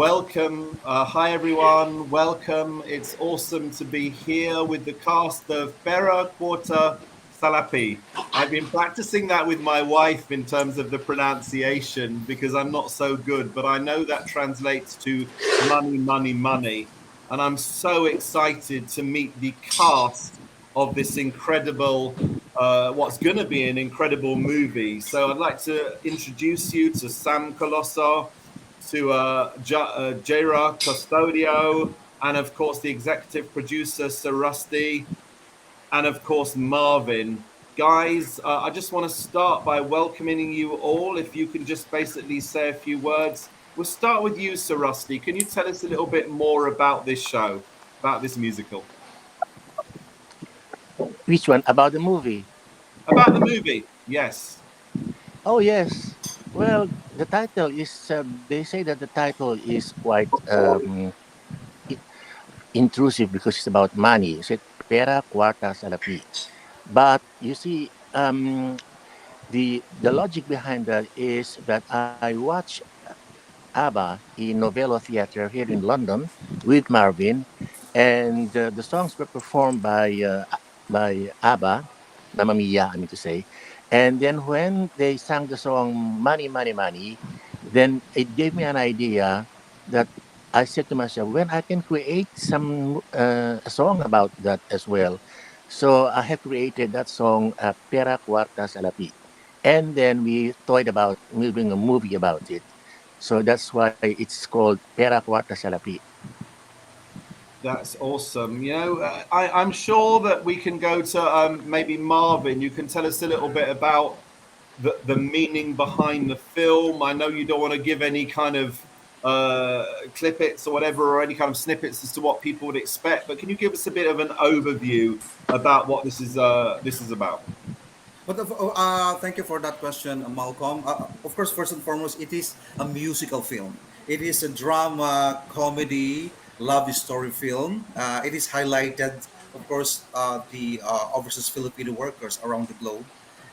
welcome. Hi, everyone. Welcome. It's awesome to be here with the cast of Pera, Kwarta, Salapi. I've been practicing that with my wife in terms of the pronunciation because I'm not so good, but I know that translates to money, money, money. And I'm so excited to meet the cast of this incredible, what's going to be an incredible movie. So I'd like to introduce you to Sam Coloso, to Jiro, Custodio, and of course the executive producer, Sir Rusty, and of course Marvin. Guys, I just want to start by welcoming you all. If you can just basically say a few words. We'll start with you, Sir Rusty. Can you tell us a little bit more about this show, about this musical? Which one? About the movie? About the movie, yes. Oh, yes. Well, the title is, they say that the title is quite i- intrusive because it's about money. Is it Pera, Kwarta, Salapi? But you see, the logic behind that is that I watch ABBA in Novello Theatre here in London with Marvin, and the songs were performed by ABBA, Mamma Mia, I mean to say. And then when they sang the song Money, Money, Money, then it gave me an idea that I said to myself, when I can create a song about that as well. So I have created that song, Pera Cuarta Salapi. And then we thought about making a movie about it. So that's why it's called Pera Cuarta Salapi. That's awesome. I'm sure that we can go to maybe Marvin. You can tell us a little bit about the meaning behind the film. I know you don't want to give any kind of clippets or whatever, or any kind of snippets as to what people would expect. But can you give us a bit of an overview about what this is about? Thank you for that question, Malcolm. Of course, first and foremost, it is a musical film. It is a drama, comedy, love story film. It is highlighted, of course, the overseas Filipino workers around the globe,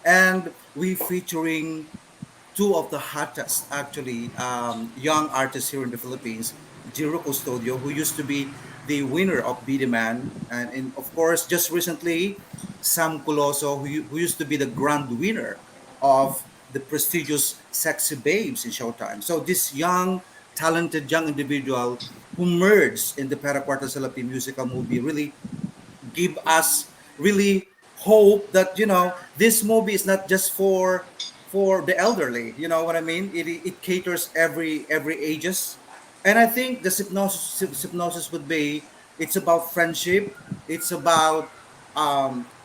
and we featuring two of the hottest, actually, young artists here in the Philippines. Jiro Custodio, who used to be the winner of Be the Man, and of course, just recently, Sam Coloso, who used to be the grand winner of the prestigious Sexy Babes in Showtime. So this young, talented young individual who merged in the Para Quarta Salapi musical movie really give us really hope that this movie is not just for the elderly. You know what I mean? It caters every ages, and I think the hypnosis would be, it's about friendship. It's about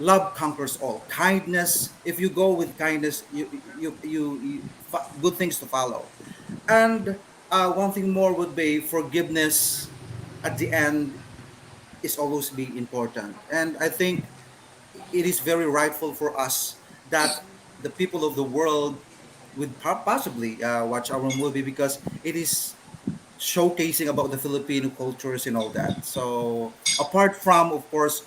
love conquers all. Kindness. If you go with kindness, good things to follow. And one thing more would be forgiveness. At the end, is always be important. And I think it is very rightful for us that the people of the world would possibly watch our movie, because it is showcasing about the Filipino cultures and all that. So apart from, of course,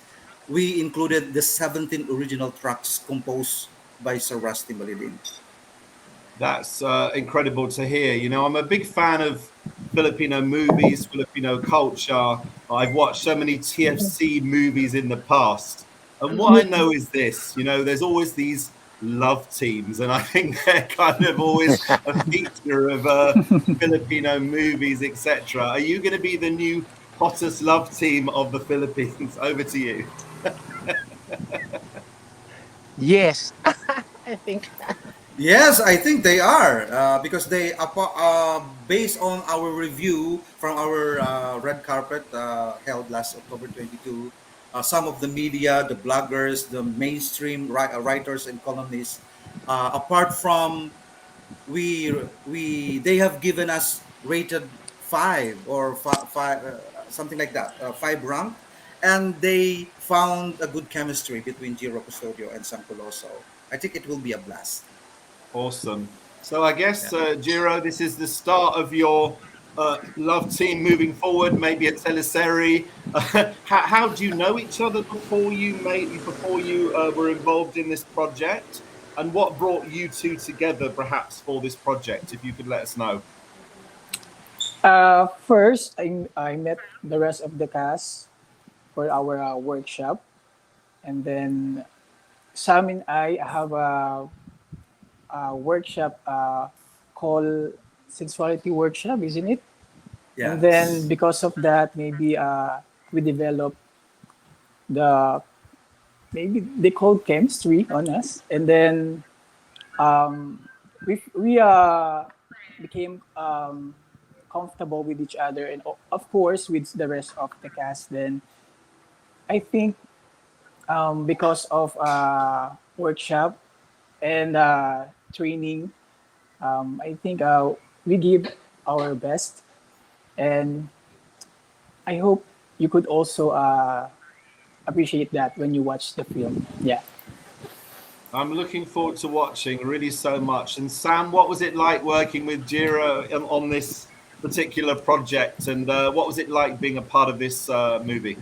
we included the 17 original tracks composed by Sir Rusty Mallillin. That's incredible to hear. I'm a big fan of Filipino movies, Filipino culture. I've watched so many TFC movies in the past. And what I know is this, there's always these love teams. And I think they're kind of always a feature of Filipino movies, etc. Are you going to be the new hottest love team of the Philippines? Over to you. Yes, I think. Yes, I think they are, because based on our review from our red carpet held last October 22, some of the media, the bloggers, the mainstream writers and columnists, apart from, they have given us rated five or five, something like that, five rank, and they found a good chemistry between Jiro Custodio and Sam Coloso. I think it will be a blast. Awesome. So I guess, Yeah. Jiro, this is the start of your love team moving forward. Maybe a teleserie. How do you know each other before you were involved in this project, and what brought you two together, perhaps, for this project? If you could let us know. First, I met the rest of the cast for our workshop, and then Sam and I have a workshop called sensuality workshop, isn't it? And then Yes. because of that, maybe we develop the maybe they called chemistry on us, and then we became comfortable with each other, and of course with the rest of the cast. Then I think because of workshop and training, I think we give our best, and I hope you could also appreciate that when you watch the film. Yeah. I'm looking forward to watching really so much. And Sam, what was it like working with Jiro on this particular project? And what was it like being a part of this movie?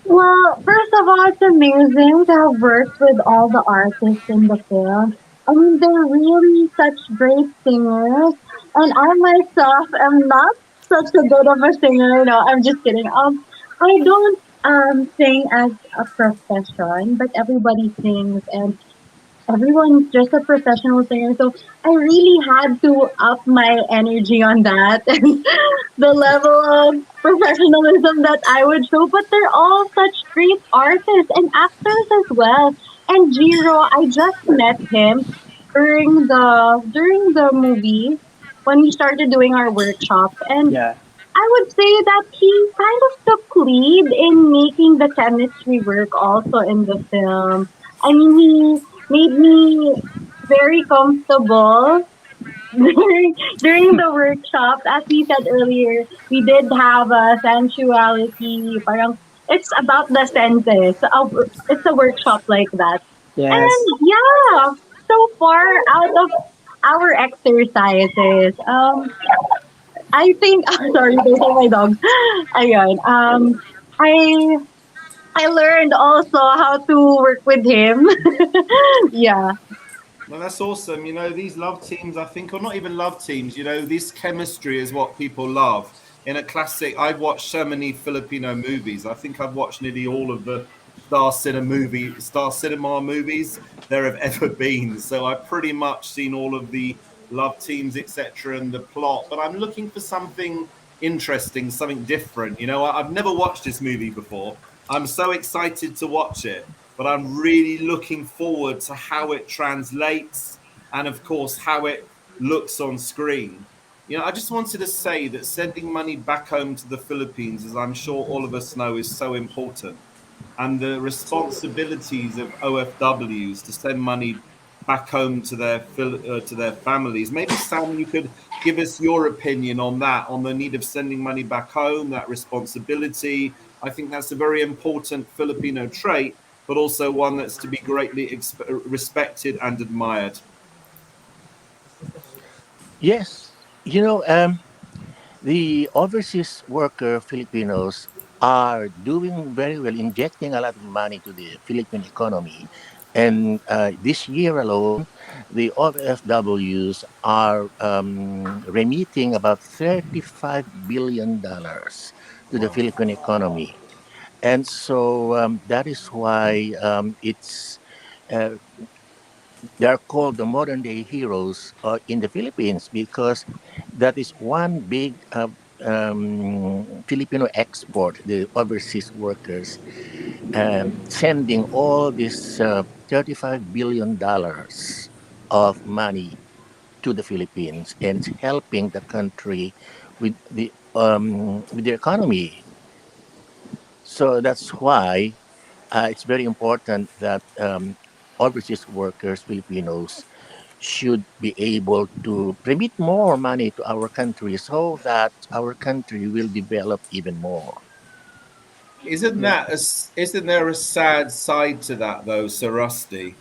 Well, first of all, it's amazing to have worked with all the artists in the film. I mean, they're really such great singers, and I myself am not such a good of a singer. No, I'm just kidding. I don't sing as a profession, but everybody sings, and everyone's just a professional singer. So I really had to up my energy on that and the level of professionalism that I would show. But they're all such great artists and actors as well. And Jiro, I just met him during the movie when we started doing our workshop, and Yeah. I would say that he kind of took lead in making the chemistry work also in the film. I mean, he made me very comfortable during the workshop. As we said earlier, we did have a sensuality. Parang it's about the senses. It's a workshop like that. Yes. And yeah, so far out of our exercises, I think, sorry, those are my dogs. Ayun. I I learned also how to work with him. Yeah. No, that's awesome. You know, these love teams, I think, or not even love teams, you know, this chemistry is what people love. In a classic, I've watched so many Filipino movies. I think I've watched nearly all of the Star Cinema movies there have ever been. So I've pretty much seen all of the love teams, etc., and the plot. But I'm looking for something interesting, something different. You know, I've never watched this movie before. I'm so excited to watch it, but I'm really looking forward to how it translates and, of course, how it looks on screen. You know, I just wanted to say that sending money back home to the Philippines, as I'm sure all of us know, is so important. And the responsibilities of OFWs to send money back home to their families. Maybe Sam, you could give us your opinion on that, on the need of sending money back home, that responsibility. I think that's a very important Filipino trait, but also one that's to be greatly respected and admired. Yes, you know, the overseas worker Filipinos are doing very well, injecting a lot of money to the Philippine economy. And this year alone, the OFWs are remitting about $35 billion to the Wow. Philippine economy. And so that is why uh, they're called the modern day heroes in the Philippines because that is one big Filipino export, the overseas workers, sending all this $35 billion of money to the Philippines, and it's helping the country with the economy. So that's why it's very important that overseas workers, Filipinos, should be able to remit more money to our country so that our country will develop even more. Yeah. Isn't there a sad side to that though, Sir Rusty?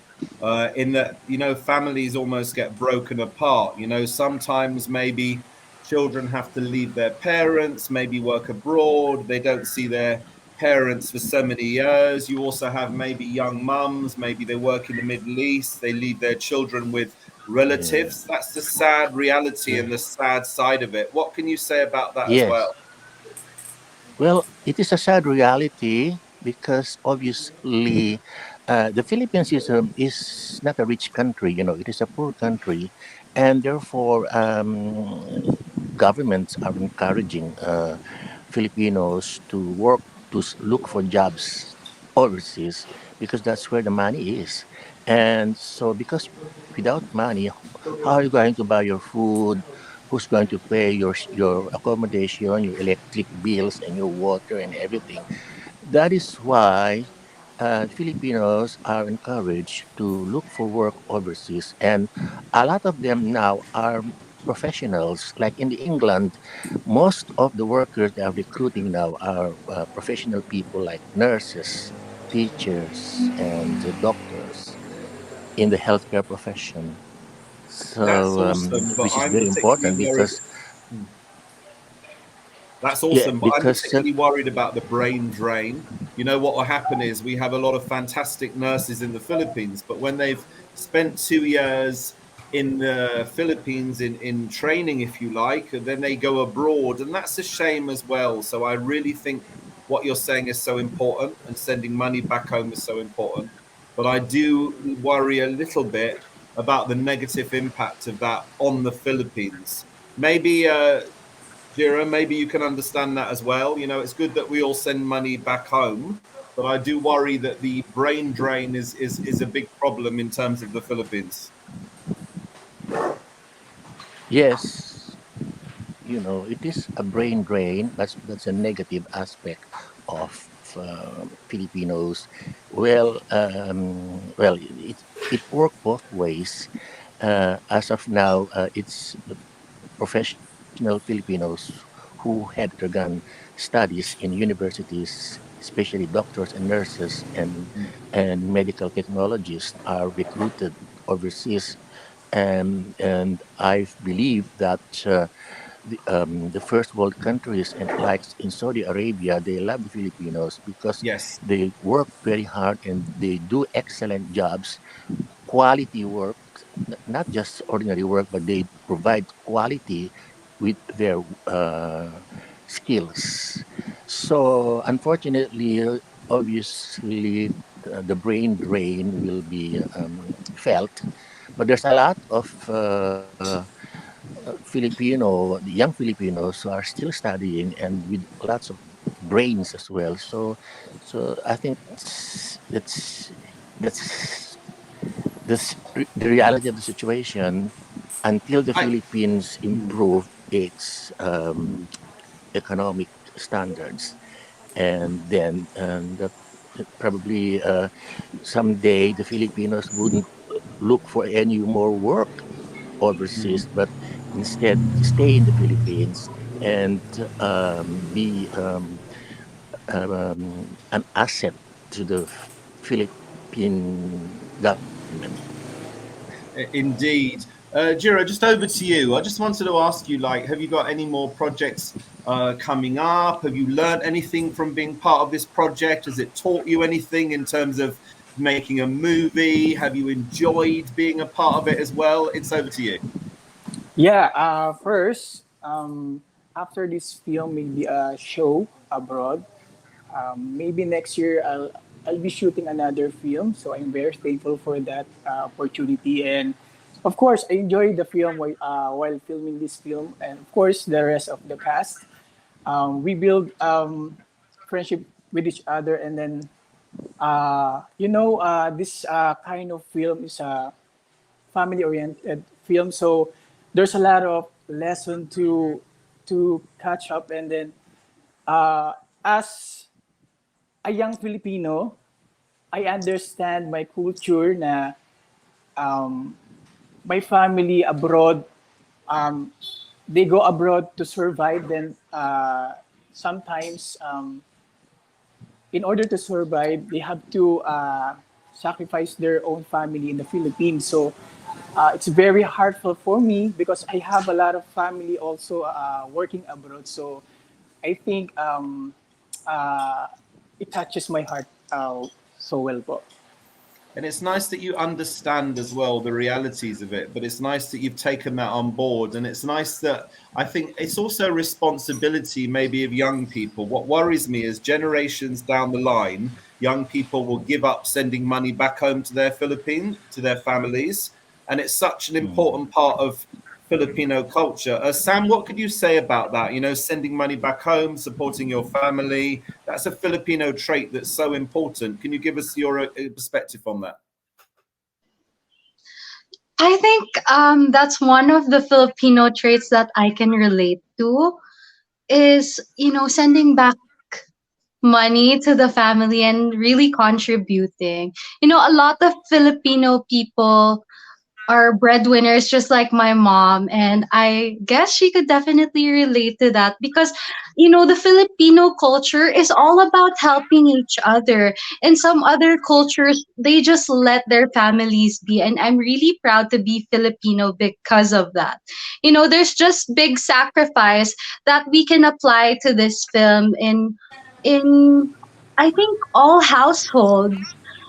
In that, you know, families almost get broken apart. You know, sometimes maybe children have to leave their parents, maybe work abroad. They don't see their parents for so many years. You also have maybe young mums, maybe they work in the Middle East. They leave their children with Yeah. relatives. That's the sad reality and the sad side of it. What can you say about that as Yes. well? Well, it is a sad reality because obviously the Philippines is not a rich country, it is a poor country. And therefore, governments are encouraging Filipinos to work, to look for jobs overseas because that's where the money is. And so, because without money, how are you going to buy your food? Who's going to pay your accommodation, your electric bills, and your water and everything? That is why Filipinos are encouraged to look for work overseas, and a lot of them now are professionals. Like in England, most of the workers they are recruiting now are professional people like nurses, teachers, and doctors in the healthcare profession. That's So, awesome, but which is I'm very particularly important worried. because, That's yeah, awesome, but I'm because particularly worried about the brain drain. You know what will happen is we have a lot of fantastic nurses in the Philippines, but when they've spent 2 years in the Philippines in training, if you like, then they go abroad, and that's a shame as well. So I really think what you're saying is so important, and sending money back home is so important. But I do worry a little bit about the negative impact of that on the Philippines. Maybe Jiro, maybe you can understand that as well. You know, it's good that we all send money back home, but I do worry that the brain drain is a big problem in terms of the Philippines. yes, it is a brain drain. That's a negative aspect of Filipinos. It worked both ways. As of now, it's professional Filipinos who had undergone studies in universities, especially doctors and nurses and medical technologists, are recruited overseas. And I believe that the first world countries and like in Saudi Arabia, they love the Filipinos because Yes. they work very hard and they do excellent jobs, quality work, not just ordinary work, but they provide quality with their skills. So, unfortunately, obviously, the brain drain will be felt, but there's a lot of the young Filipinos who are still studying and with lots of brains as well. So I think that's the reality of the situation until the I, Philippines improve its economic standards, and then probably someday the Filipinos wouldn't look for any more work overseas, but instead stay in the Philippines and be an asset to the Philippine government. Indeed. Jiro, just over to you. I just wanted to ask you, like, have you got any more projects coming up? Have you learned anything from being part of this project? Has it taught you anything in terms of making a movie? Have you enjoyed being a part of it as well? It's over to you. Yeah, first, after this film, maybe a show abroad. Maybe next year I'll be shooting another film, so I'm very thankful for that opportunity. And of course, I enjoyed the film while filming this film, and of course, the rest of the cast. We build friendship with each other, and then this kind of film is a family-oriented film, so there's a lot of lesson to catch up, and then as a young Filipino, I understand my culture na my family abroad, um, they go abroad to survive. Then sometimes, in order to survive, they have to sacrifice their own family in the Philippines. So it's very hurtful for me because I have a lot of family also working abroad. So I think uh, it touches my heart so well po. And it's nice that you understand as well the realities of it, but it's nice that you've taken that on board. And it's nice that I think it's also a responsibility, maybe, of young people. What worries me is generations down the line, young people will give up sending money back home to their Philippine, to their families. And it's such an important part of Filipino culture. Sam, what could you say about that? You know, sending money back home, supporting your family. That's a Filipino trait that's so important. Can you give us your perspective on that? I think that's one of the Filipino traits that I can relate to is, sending back money to the family and really contributing. A lot of Filipino people are breadwinners just like my mom, and I guess she could definitely relate to that because the Filipino culture is all about helping each other. In some other cultures they just let their families be, and I'm really proud to be Filipino because of that. There's just big sacrifice that we can apply to this film in I think all households.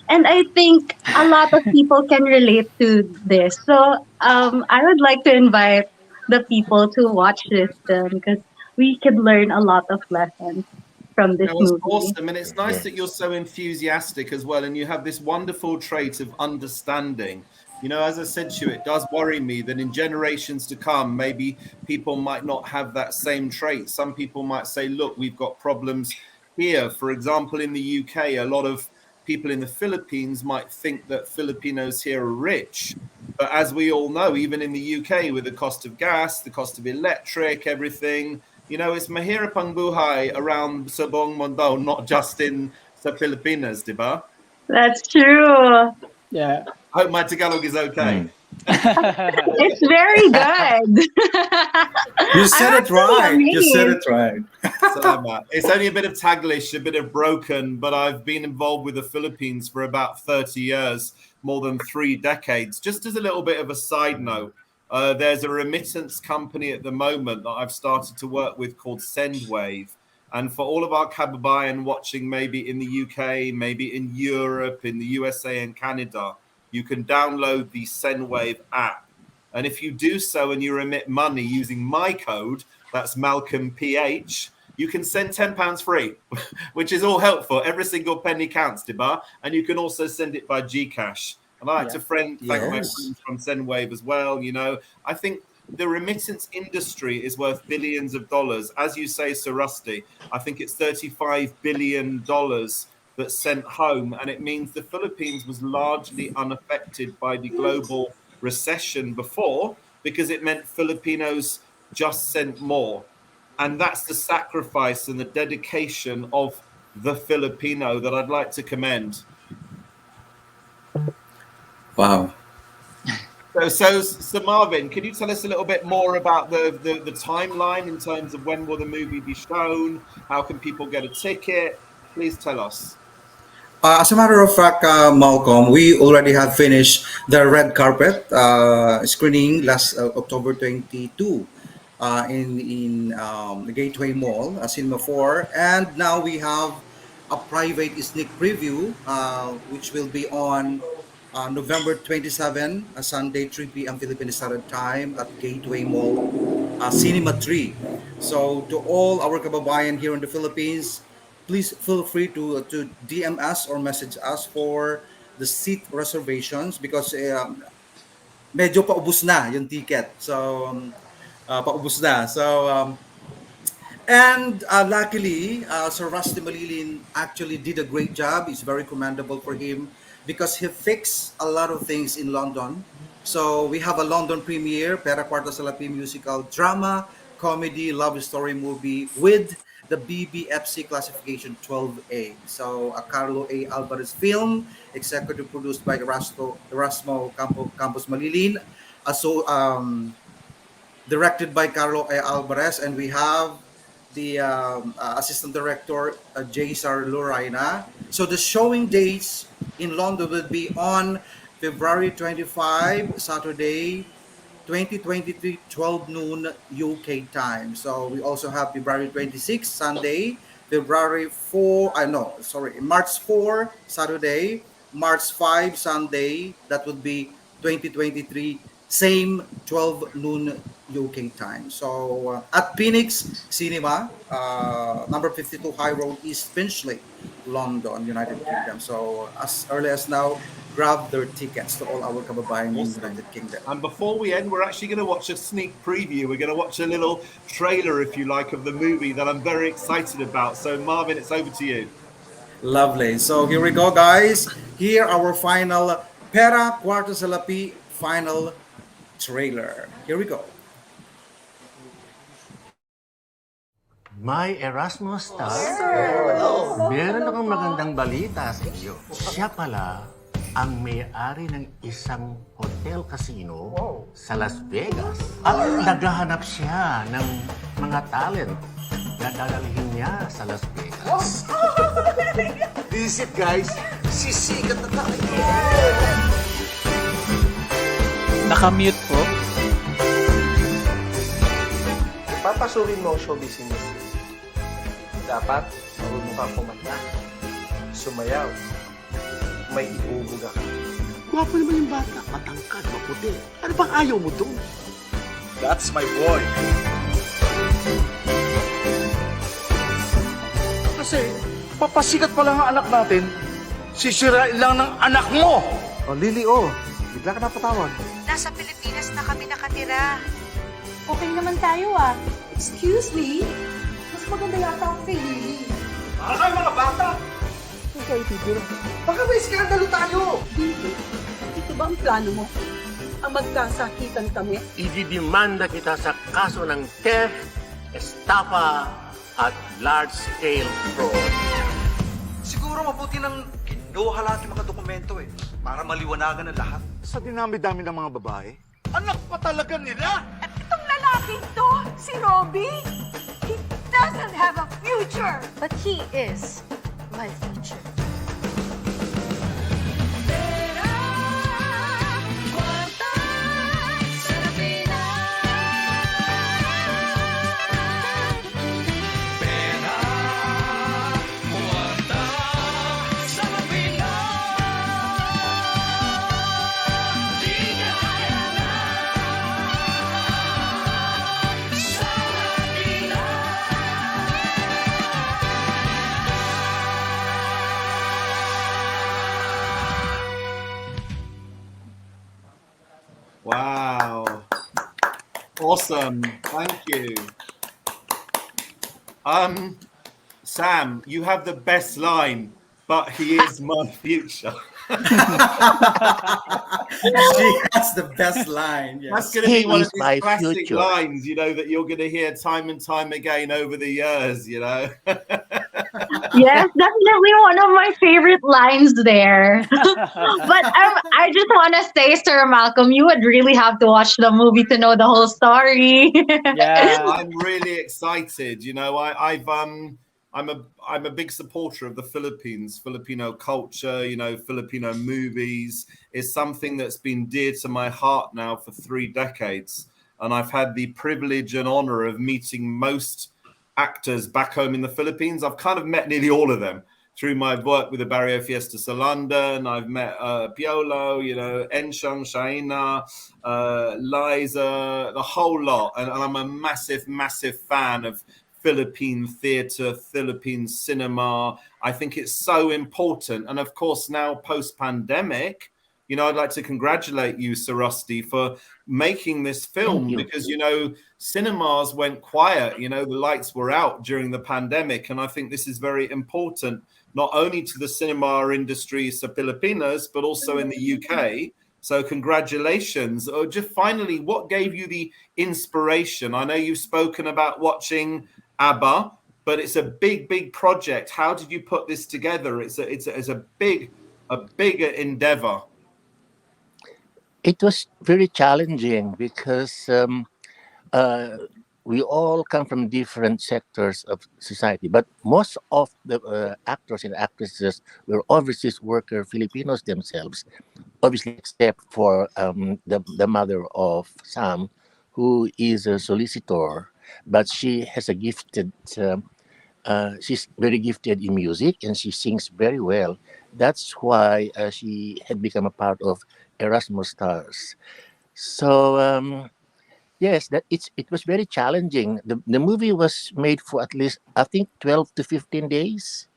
And I think a lot of people can relate to this. So I would like to invite the people to watch this film because we could learn a lot of lessons from this No, it's movie. awesome. And it's nice that you're Yes. so enthusiastic as well. And you have this wonderful trait of understanding. You know, as I said to you, it does worry me that in generations to come, maybe people might not have that same trait. Some people might say, look, we've got problems here. For example, in the UK, a lot of people in the Philippines might think that Filipinos here are rich. But as we all know, even in the UK, with the cost of gas, the cost of electric, everything, you know, it's mahirap ang buhay around sa buong mundo, not just in sa Pilipinas, di ba? That's true. Yeah. I hope my Tagalog is okay. Mm. It's very good. You I'm said it actually right. You said amazed. it right. Salamat. It's only a bit of Taglish, a bit of broken, but I've been involved with the Philippines for about 30 years, more than 3 decades. Just as a little bit of a side note, there's a remittance company at the moment that I've started to work with called Sendwave. And for all of our kababayan watching, maybe in the UK, maybe in Europe, in the USA and Canada, you can download the Sendwave app. And if you do so and you remit money using my code, that's Malcolm PH, you can send £10 free, which is all helpful. Every single penny counts, Diba. And you can also send it by Gcash. And I like Yeah. to thank my Yes. friends from Sendwave as well. You know, I think the remittance industry is worth billions of dollars. As you say, Sir Rusty, I think it's $35 billion that's sent home. And it means the Philippines was largely unaffected by the global recession before because it meant Filipinos just sent more. And that's the sacrifice and the dedication of the Filipino that I'd like to commend. Wow. So Marvin, can you tell us a little bit more about the timeline in terms of when will the movie be shown? How can people get a ticket? Please tell us. As a matter of fact, Malcolm, we already have finished the red carpet screening last October 22 in the Gateway Mall, Cinema 4. And now we have a private sneak preview, which will be on November 27, Sunday, 3 p.m. Philippine Standard Time at Gateway Mall, Cinema 3. So to all our kababayan here in the Philippines, please feel free to DM us or message us for the seat reservations because medyo paubos na yung ticket. So paubos na. So and luckily, Sir Rusty Mallillin actually did a great job. It's very commendable for him because he fixed a lot of things in London. So we have a London premiere, Pera, Kwarta, Salapi musical drama, comedy, love story movie with the BBFC classification 12A. So a Carlo A. Alvarez film, executive produced by Erasmo Campos Mallillin. So directed by Carlo A. Alvarez, and we have the assistant director J.S.R. Lorena. So the showing dates in London will be on February 25, Saturday, 2023, 12 noon UK time. So we also have February 26, Sunday, February 4, I no, sorry, March 4, Saturday, March 5, Sunday. That would be 2023. Same 12 noon UK time. So at Phoenix Cinema, number 52 High Road, East Finchley, London, United Kingdom. So as early as now, grab their tickets to all our kababayan in Awesome. United Kingdom. And before we end, we're actually going to watch a sneak preview. We're going to watch a little trailer, if you like, of the movie that I'm very excited about. So, Marvin, it's over to you. Lovely. So here we go, guys. Here our final Pera Kwarta Salapi final trailer. Here we go. My Erasmo star, meron akong magandang balita sa iyo. Siya pala ang may-ari ng isang hotel casino sa Las Vegas. At naghahanap siya ng mga talent na dadalhin niya sa Las Vegas. This is it, guys. Sisikat na tayo. Nakamute po. Papasukin mo ang show business. Dapat, marunong kang kumanta. Sumayaw. May ibubuga ka. Gwapo naman yung bata. Matangkad, maputi. Ano bang ayaw mo doon? That's my boy. Kasi, papasikat pa lang ang anak natin, sisirain lang ng anak mo! Oh, Lily, oh. Bigla ka napatawag. Nasa Pilipinas na kami nakatira. Okay naman tayo ah. Excuse me? Mas maganda yata ako kay Lily. Para kayo mga bata! Ikaw, Tito. Baka may skandalo tayo! Lily, ito ba ang plano mo? Ang magkasakitan kami? Ididimanda kita sa kaso ng theft, estafa, at large-scale fraud. Siguro mabuti nang kinuha lahat yung mga dokumento para maliwanagan ang lahat. Sa dinami-dami ng mga babae, anak pa talaga nila! At itong lalaking to, si Robbie, he doesn't have a future. But he is my future. Wow. Awesome. Thank you. Sam, you have the best line, but he is my future. She has the best line. Yes. That's going to be He one of is these my classic future. lines, that you're going to hear time and time again over the years, Yes, definitely one of my favorite lines there. But I just want to say, Sir Malcolm, you would really have to watch the movie to know the whole story. Yeah. I'm really excited. I'm a big supporter of the Philippines, Filipino culture, Filipino movies is something that's been dear to my heart now for 3 decades. And I've had the privilege and honor of meeting most actors back home in the Philippines. I've kind of met nearly all of them through my work with the Barrio Fiesta sa London. I've met Piolo, Enshong, Shaina, Liza, the whole lot. And I'm a massive, massive fan of Philippine theatre, Philippine cinema. I think it's so important. And of course, now post-pandemic, I'd like to congratulate you, Sir Rusty, for making this film because, cinemas went quiet. The lights were out during the pandemic. And I think this is very important, not only to the cinema industry sa Pilipinas, but also in the UK. So congratulations. Just finally, what gave you the inspiration? I know you've spoken about watching ABBA, but it's a big, big project. How did you put this together? It's a big endeavor. It was very challenging because we all come from different sectors of society, but most of the actors and actresses were overseas worker Filipinos themselves, obviously except for the mother of Sam, who is a solicitor, but she has a gifted She's very gifted in music and she sings very well. That's why she had become a part of Erasmo Stars. So yes, it was very challenging. The movie was made for at least I think 12 to 15 days.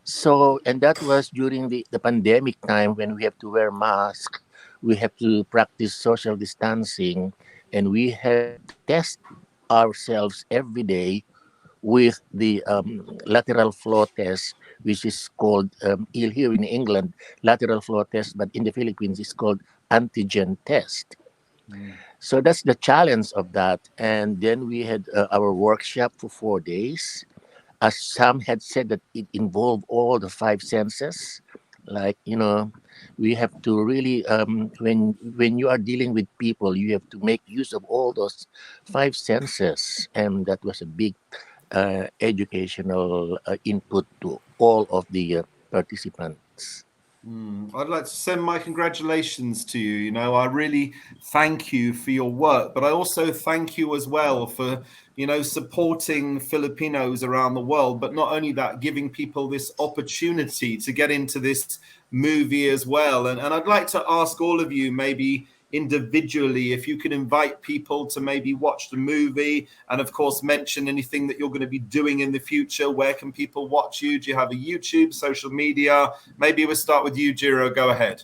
So and that was during the pandemic time when we have to wear masks, we have to practice social distancing, and we have to test ourselves every day with the lateral flow test, which is called here in England lateral flow test, but in the Philippines it's called antigen test. So that's the challenge of that. And then we had our workshop for 4 days. As some had said that it involved all the five senses. Like we have to really when you are dealing with people, you have to make use of all those five senses, and that was a big educational input to all of the participants. I'd like to send my congratulations to you. I really thank you for your work, but I also thank you as well for, supporting Filipinos around the world. But not only that, giving people this opportunity to get into this movie as well. And I'd like to ask all of you, maybe individually, if you can invite people to maybe watch the movie and of course mention anything that you're going to be doing in the future. Where can people watch you? Do you have a YouTube, social media? Maybe we'll start with you, Jiro. Go ahead.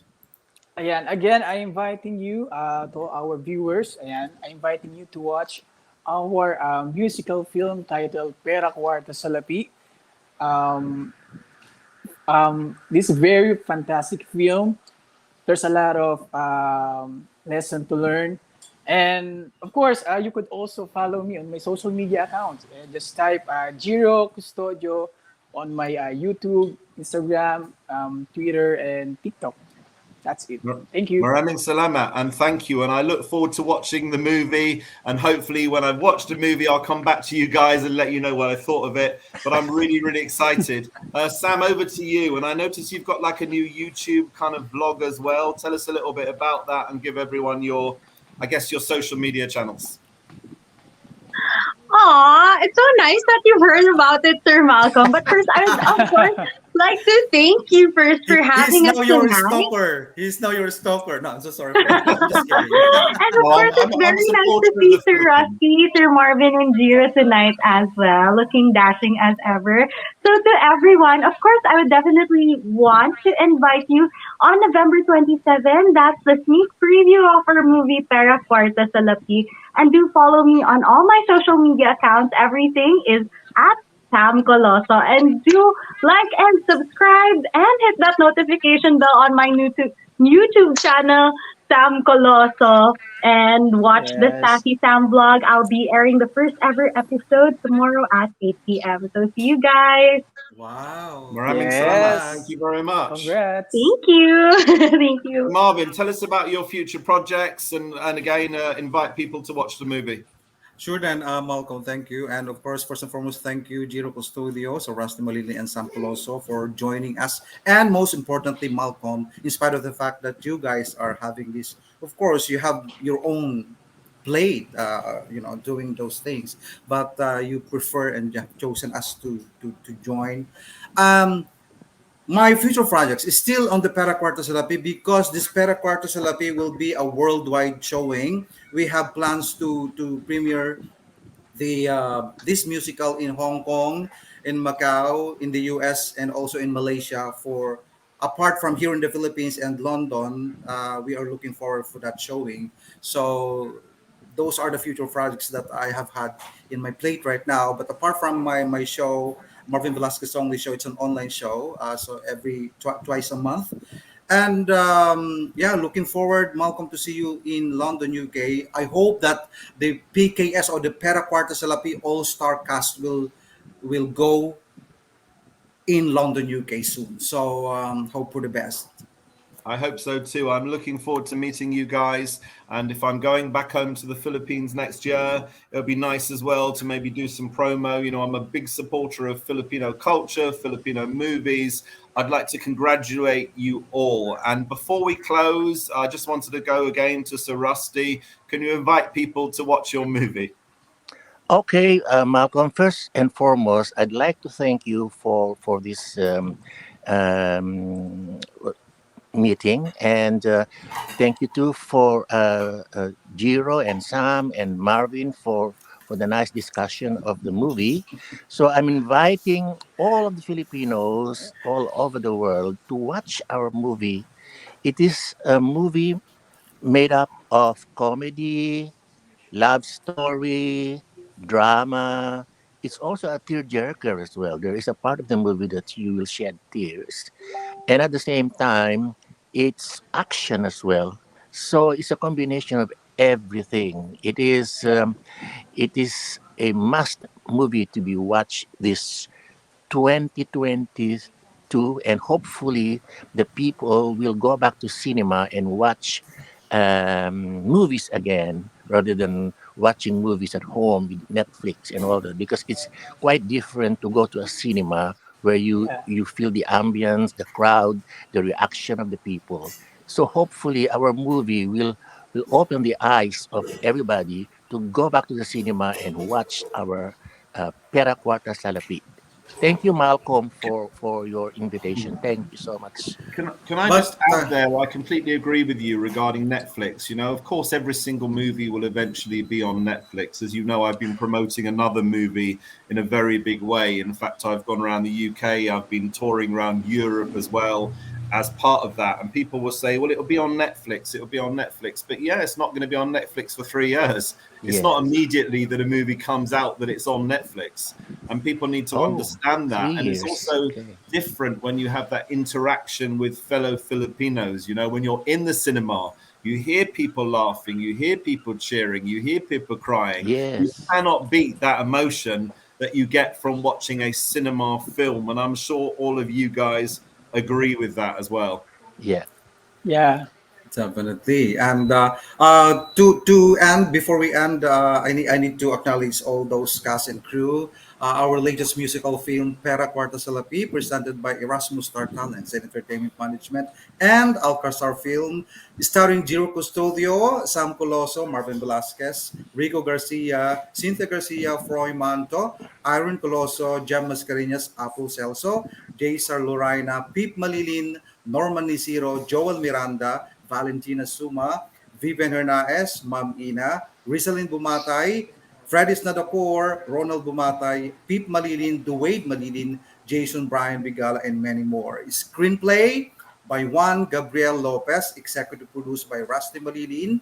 Ayan, again, I'm inviting you to our viewers, and I'm inviting you to watch our musical film titled Pera, Kwarta, Salapi. Um, this very fantastic film. There's a lot of lesson to learn. And of course, you could also follow me on my social media accounts. Just type Jiro Custodio on my YouTube, Instagram, Twitter, and TikTok. That's it. Thank you. Maraming salamat, and thank you. And I look forward to watching the movie. And hopefully, when I've watched the movie, I'll come back to you guys and let you know what I thought of it. But I'm really, really excited. Sam, over to you. And I noticed you've got like a new YouTube kind of vlog as well. Tell us a little bit about that and give everyone your social media channels. Aw, it's so nice that you heard about it, Sir Malcolm. But first, I would, of course, like to thank you first for having us tonight. He's now your stalker. No, I'm so sorry. I'm just kidding. And of course, it's very nice to see Sir Rusty, Sir Marvin, and Jiro tonight as well, looking dashing as ever. So to everyone, of course, I would definitely want to invite you on November 27. That's the sneak preview of our movie Pera, Kwarta, Salapi. And do follow me on all my social media accounts. Everything is at Sam Coloso. And do like and subscribe and hit that notification bell on my YouTube channel, Sam Coloso. And watch the Sassy Sam vlog. I'll be airing the first ever episode tomorrow at 8 p.m. So see you guys. Wow. Maraming salamat. Thank you very much. Congrats. Thank you. Thank you. Marvin, tell us about your future projects and again, invite people to watch the movie. Sure then, Malcolm, thank you. And of course, first and foremost, thank you, Jiro Custodio, so Rusty Mallillin and Sam Coloso for joining us. And most importantly, Malcolm, in spite of the fact that you guys are having this, of course, you have your own plate, doing those things, but you prefer and you have chosen us to join. My future projects is still on the Pera Kwarta Salapi because this Pera Kwarta Salapi will be a worldwide showing. We have plans to premiere the this musical in Hong Kong, in Macau, in the US, and also in Malaysia. For apart from here in the Philippines and London, we are looking forward for that showing. So those are the future projects that I have had in my plate right now. But apart from my show, Marvin Velasquez only show, it's an online show, so every twice a month. And looking forward, Malcolm, to see you in London, UK. I hope that the PKS or the Pera Kwarta Salapi All-Star cast will go in London, UK soon. So hope for the best. I hope so too. I'm looking forward to meeting you guys. And if I'm going back home to the Philippines next year, it'll be nice as well to maybe do some promo. I'm a big supporter of Filipino culture, Filipino movies. I'd like to congratulate you all. And before we close, I just wanted to go again to Sir Rusty. Can you invite people to watch your movie? Okay, Malcolm. First and foremost, I'd like to thank you for this um, meeting, and thank you too for Jiro and Sam and Marvin for the nice discussion of the movie. So I'm inviting all of the Filipinos all over the world to watch our movie. It is a movie made up of comedy, love story, drama. It's also a tearjerker as well. There is a part of the movie that you will shed tears, and at the same time, it's action as well. So it's a combination of everything. It is a must movie to be watched this 2022, and hopefully the people will go back to cinema and watch movies again rather than watching movies at home with Netflix and all that, because it's quite different to go to a cinema where you Yeah. you feel the ambience, the crowd, the reaction of the people. So hopefully our movie will open the eyes of everybody to go back to the cinema and watch our Pera Kwarta Salapi. Thank you, Malcolm, for your invitation. Thank you so much. Can I just But add there? I completely agree with you regarding Netflix. Of course, every single movie will eventually be on Netflix. As you know, I've been promoting another movie in a very big way. In fact, I've gone around the UK, I've been touring around Europe as well as part of that. And people will say, well, it'll be on Netflix, it'll be on Netflix. But yeah, it's not going to be on Netflix for 3 years. It's not Yes. immediately that a movie comes out that it's on Netflix. And people need to Oh, understand three that. And it's years. also Okay. different when you have that interaction with fellow Filipinos. When you're in the cinema, you hear people laughing, you hear people cheering, you hear people crying. You Yes. cannot beat that emotion that you get from watching a cinema film. And I'm sure all of you guys agree with that as well. Yeah. Yeah. definitely. And to end, before we end, I need to acknowledge all those cast and crew. Our latest musical film, Pera Kwarta Salapi, presented by Erasmo Star Talents and Entertainment Management, and Alcazar Film, starring Jiro Custodio, Sam Coloso, Marvin Velasquez, Rico Garcia, Cynthia Garcia, Froy Manto, Iron Coloso, Jem Mascareñas, Apple Celso, Jaysar Lorayna, Pip Mallillin, Norman Nisiro, Joel Miranda, Valentina Suma, Vivian Hernandez, Ma'am Ina, Rizalyn Bumatay, Freddy's Nadapor, Ronald Bumatay, Pip Mallillin, Duwade Mallillin, Jason Brian Bigala, and many more. Screenplay by Juan Gabriel Lopez, executive produced by Rusty Mallillin,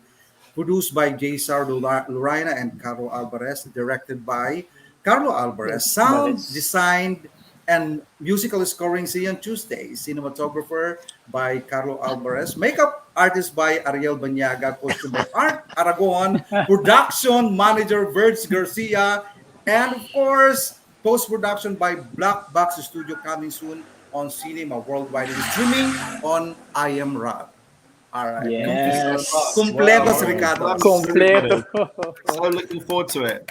produced by Jaysar Lorayna and Carlo Alvarez, directed by Carlo Alvarez, Yes, sound Balis. designed and musical scoring Sian Tuesday, cinematographer by Carlo Alvarez, makeup artist by Ariel Banyaga, costume by Art Aragon, production manager Verge Garcia, and of course, post-production by Black Box Studio, coming soon on cinema worldwide and streaming on I Am Rock. All right. Thank you so Yes. much. Wow. Completos, Yes. Well, Ricardo. Completo. absolutely. So looking forward to it.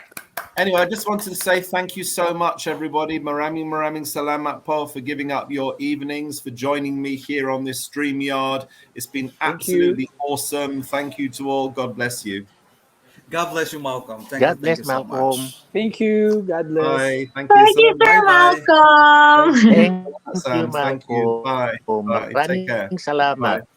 Anyway, I just wanted to say thank you so much, everybody. Maraming salamat po for giving up your evenings, for joining me here on this StreamYard. It's been Thank you. absolutely awesome. Thank you to all. God bless you. God bless you, Malcolm. Thank you. God Thank bless, you so Malcolm. much. Thank you. God bless. Bye. Thank you. Thank you, Salamat. Bye Sir bye. Thank Malcolm. you. Thank you, Sam. Thank you. Malcolm. Bye. Maraming Bye. Take care. salamat. Bye.